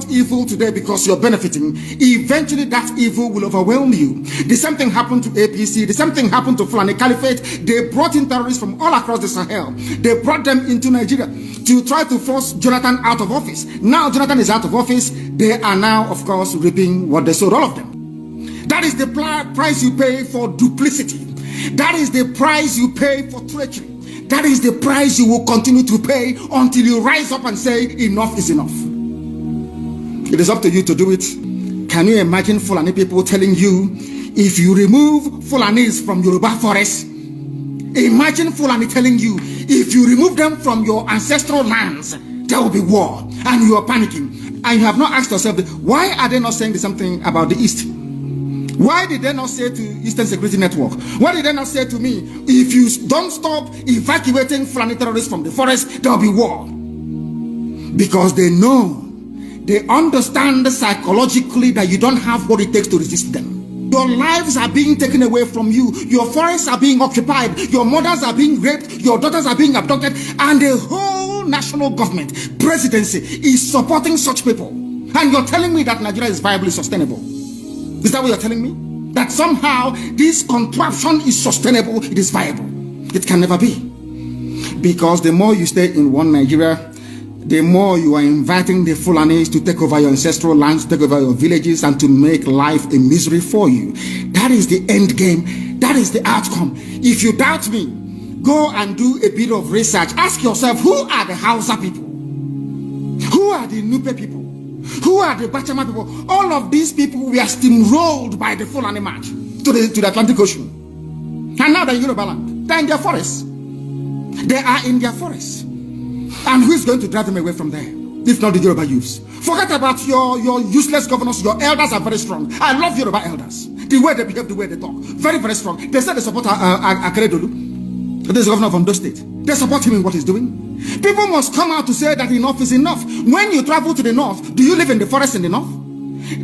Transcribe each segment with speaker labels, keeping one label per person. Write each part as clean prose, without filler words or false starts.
Speaker 1: evil today because you're benefiting, eventually that evil will overwhelm you. The same thing happened to APC. The same thing happened to Fulani Caliphate. They brought in terrorists from all across the Sahel. They brought them into Nigeria to try to force Jonathan out of office. Now Jonathan is out of office. They are now, of course, reaping what they sowed, all of them. That is the price you pay for duplicity. That is the price you pay for treachery. That is the price you will continue to pay until you rise up and say, enough is enough. It is up to you to do it. Can you imagine Fulani people telling you, if you remove Fulanis from Yoruba forest, imagine Fulani telling you, if you remove them from your ancestral lands, there will be war, and you are panicking. And you have not asked yourself, why are they not saying something about the East? Why did they not say to Eastern Security Network? Why did they not say to me, if you don't stop evacuating Fulani terrorists from the forest, there will be war? Because they know, they understand psychologically that you don't have what it takes to resist them. Your lives are being taken away from you. Your forests are being occupied. Your mothers are being raped. Your daughters are being abducted. And the whole national government, presidency, is supporting such people. And you're telling me that Nigeria is viably sustainable. Is that what you're telling me? That somehow this contraption is sustainable, it is viable. It can never be. Because the more you stay in one Nigeria, the more you are inviting the Fulanis to take over your ancestral lands, take over your villages, and to make life a misery for you. That is the end game. That is the outcome. If you doubt me, go and do a bit of research. Ask yourself, who are the Hausa people? Who are the Nupe people? Who are the Bachama people? All of these people were steamrolled by the Fulani march to the Atlantic Ocean. And now they're in Yoruba land. They're in their forests. They are in their forests. And who is going to drive them away from there? If not the Yoruba youths. Forget about your useless governors. Your elders are very strong. I love Yoruba elders. The way they behave, the way they talk. Very, very strong. They said they support Akeredolu. This is the governor of Ondo State. They support him in what he's doing. People must come out to say that enough is enough. When you travel to the north, do you live in the forest in the north?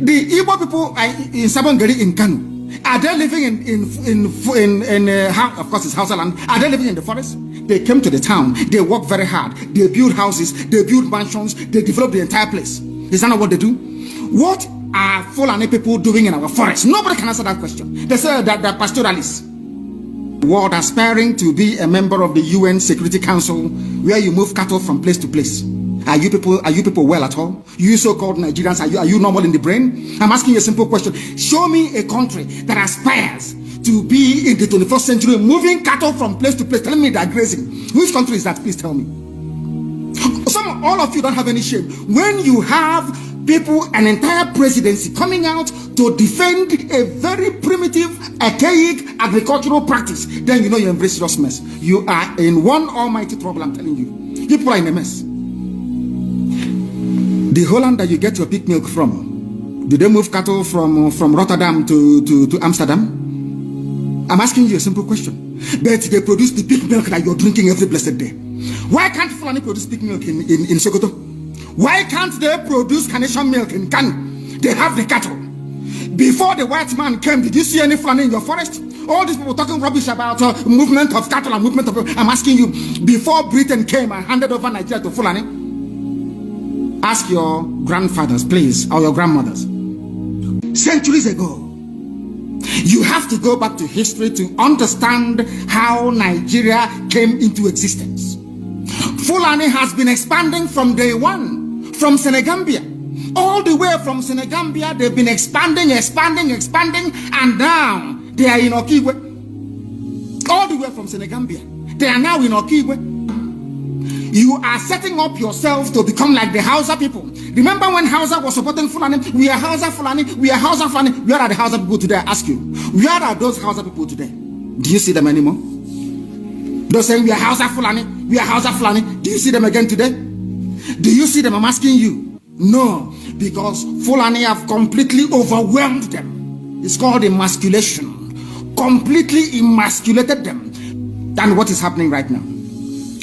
Speaker 1: The Igbo people in Sabongeri in Kanu, are they living in of course it's Hausa land, are they living in the forest? They came to the town, they work very hard, they build houses, they build mansions, they develop the entire place. Is that not what they do? What are Fulani people doing in our forest? Nobody can answer that question. They say that they're pastoralists. World aspiring to be a member of the UN Security Council, where you move cattle from place to place. Are you people well at all? You so-called Nigerians, are you normal in the brain? I'm asking you a simple question. Show me a country that aspires to be in the 21st century, moving cattle from place to place, telling me they're grazing. Which country is that? Please tell me. All of you don't have any shame. When you have people, an entire presidency coming out to defend a very primitive, archaic agricultural practice, then you know you embrace serious mess. You are in one almighty trouble, I'm telling you. People are in a mess. The Holland that you get your pig milk from, do they move cattle from Rotterdam to Amsterdam? I'm asking you a simple question. But they produce the pig milk that you're drinking every blessed day. Why can't Fulani produce pig milk in Sokoto? Why can't they produce carnation milk in Kanu? They have the cattle. Before the white man came, did you see any Fulani in your forest? All these people talking rubbish about movement of cattle and movement of... I'm asking you, before Britain came and handed over Nigeria to Fulani, ask your grandfathers, please, or your grandmothers. Centuries ago, you have to go back to history to understand how Nigeria came into existence. Fulani has been expanding from day one, from Senegambia. All the way from Senegambia, they've been expanding, and now they are in Okigwe. All the way from Senegambia, they are now in Okigwe. You are setting up yourself to become like the Hausa people. Remember when Hausa was supporting Fulani? We are Hausa Fulani, we are Hausa Fulani. Where are the Hausa people today? I ask you. Where are those Hausa people today? Do you see them anymore? They're saying we are Hausa Fulani, we are Hausa Fulani. Do you see them again today? Do you see them? I'm asking you. No, because Fulani have completely overwhelmed them. It's called emasculation. Completely emasculated them. And what is happening right now?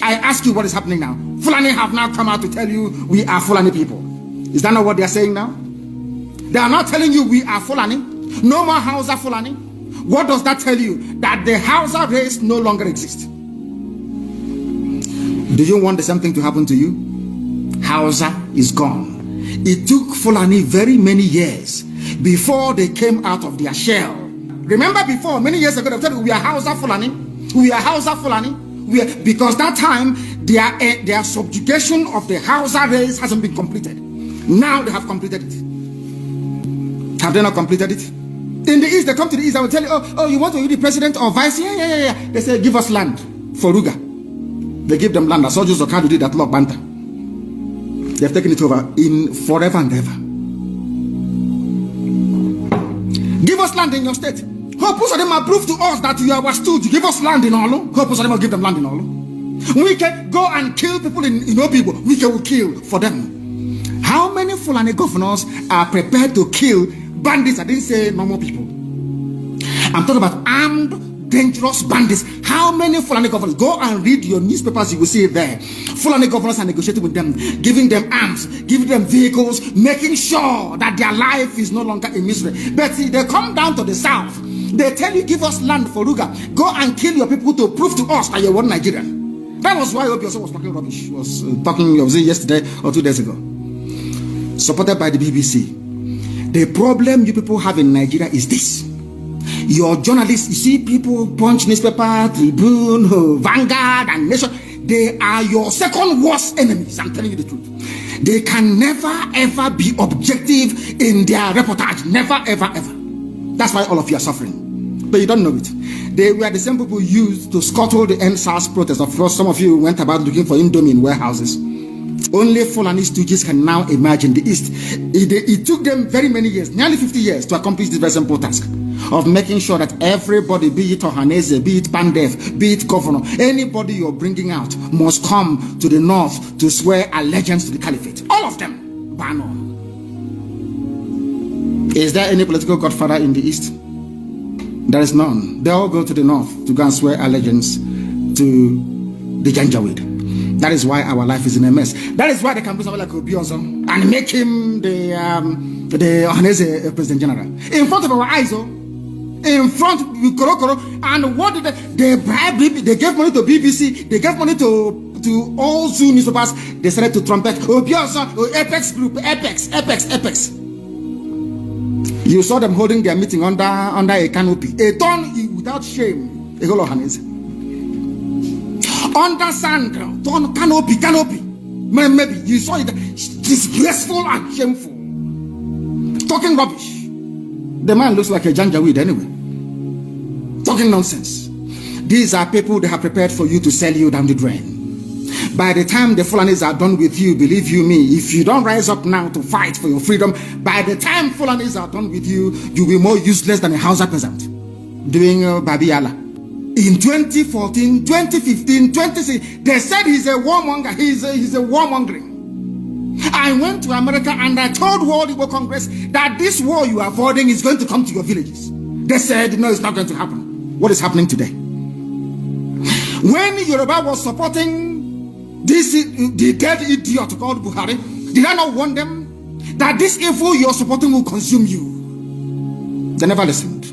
Speaker 1: I ask you, what is happening now? Fulani have now come out to tell you we are Fulani people. Is that not what they are saying now? They are not telling you we are Fulani. No more Hausa Fulani. What does that tell you? That the Hausa race no longer exists. Do you want the same thing to happen to you? Hausa is gone. It took Fulani very many years before they came out of their shell. Remember before, many years ago, they told you, we are Hausa Fulani. We are Hausa Fulani. Because that time, their subjugation of the Hausa race hasn't been completed. Now they have completed it. Have they not completed it? In the East, they come to the East, I will tell you, oh, you want to be the president or vice? Yeah. They say, give us land for Ruga. They give them land. As soldiers of Kanu did that Lord Banta. They have taken it over in forever and ever. Give us land in your state. Hope of them have proved to us that you are stood. You give us land in Olo. Hope of them will give them land in Olo. We can go and kill people in Obibo. We can kill for them. How many Fulani governors are prepared to kill bandits? I didn't say normal people. I'm talking about armed, dangerous bandits. How many Fulani governors? Go and read your newspapers, you will see it there. Fulani governors are negotiating with them, giving them arms, giving them vehicles, making sure that their life is no longer in misery. But see, they come down to the south. They tell you, give us land for Ruga. Go and kill your people to prove to us that you're one Nigerian. That was why Obioso was talking rubbish. Was talking, was it yesterday or 2 days ago? Supported by the BBC. The problem you people have in Nigeria is this. Your journalists, you see people, Punch newspaper, Tribune, Vanguard, and Nation, they are your second worst enemies. I'm telling you the truth. They can never ever be objective in their reportage. Never, ever, ever. That's why all of you are suffering. But you don't know it. They were the same people used to scuttle the NSAS protest. Of course, some of you went about looking for Indomie in warehouses. Only Fulani stooges can now imagine the East. It took them very many years, nearly 50 years, to accomplish this very simple task of making sure that everybody, be it Ohanese, be it Pandef, be it governor, anybody you're bringing out must come to the north to swear allegiance to the caliphate. All of them. Ban on. Is there any political godfather in the East? There is none. They all go to the north to go and swear allegiance to the Janjaweed. That is why our life is in a mess. That is why they can put someone like Obioso and make him the Ohanese President General. In front of our eyes, in front of Korokoro. And what did they bribe? They gave money to BBC. They gave money to all Zoo newspapers. They started to trumpet Obioso, Apex Group, Apex. You saw them holding their meeting under a canopy. A ton without shame. A whole Ohanese. Under sand, ton canopy. Maybe you saw it. Disgraceful and shameful. Talking rubbish. The man looks like a Janjaweed anyway. Talking nonsense. These are people they have prepared for you to sell you down the drain. By the time the Fulanis are done with you, believe you me, if you don't rise up now to fight for your freedom, by the time Fulanis are done with you, you'll be more useless than a Hausa peasant doing Babiala. In 2014, 2015, 2016, they said he's a warmonger. He's a warmongering. I went to America and I told World Igbo Congress that this war you are avoiding is going to come to your villages. They said, no, it's not going to happen. What is happening today? When Yoruba was supporting the dead idiot called Buhari, did I not warn them that this evil you're supporting will consume you? They never listened.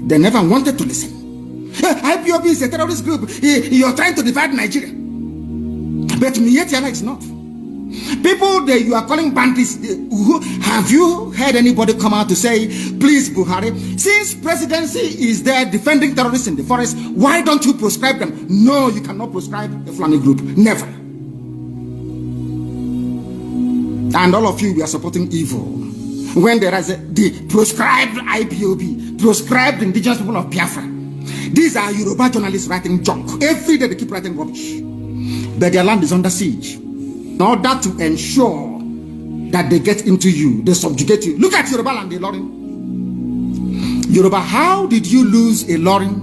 Speaker 1: They never wanted to listen. IPOB is a terrorist group. You're trying to divide Nigeria. But Mietiala is not. People that you are calling bandits, have you heard anybody come out to say, please Buhari, since presidency is there defending terrorists in the forest, why don't you proscribe them? No, you cannot proscribe a Fulani group. Never. And all of you, we are supporting evil. When there is the proscribed IPOB, proscribed indigenous people of Biafra. These are Yoruba journalists writing junk. Every day they keep writing rubbish. But their land is under siege. In order to ensure that they get into you, they subjugate you. Look at Yoruba land, the Ilorin. Yoruba, how did you lose a Ilorin?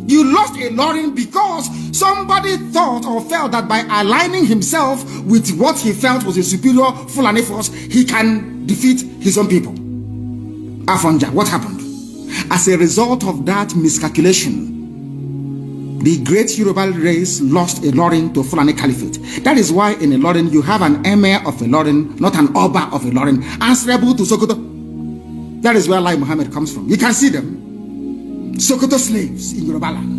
Speaker 1: You lost a Ilorin because somebody thought or felt that by aligning himself with what he felt was a superior Fulani force, he can defeat his own people. Afonja, what happened? As a result of that miscalculation, the great Yoruba race lost a Ilorin to Fulani Caliphate. That is why in Ilorin you have an emir of Ilorin, not an Oba of Ilorin, answerable to Sokoto. That is where Lai Muhammad comes from. You can see them. Sokoto slaves in Yoruba land.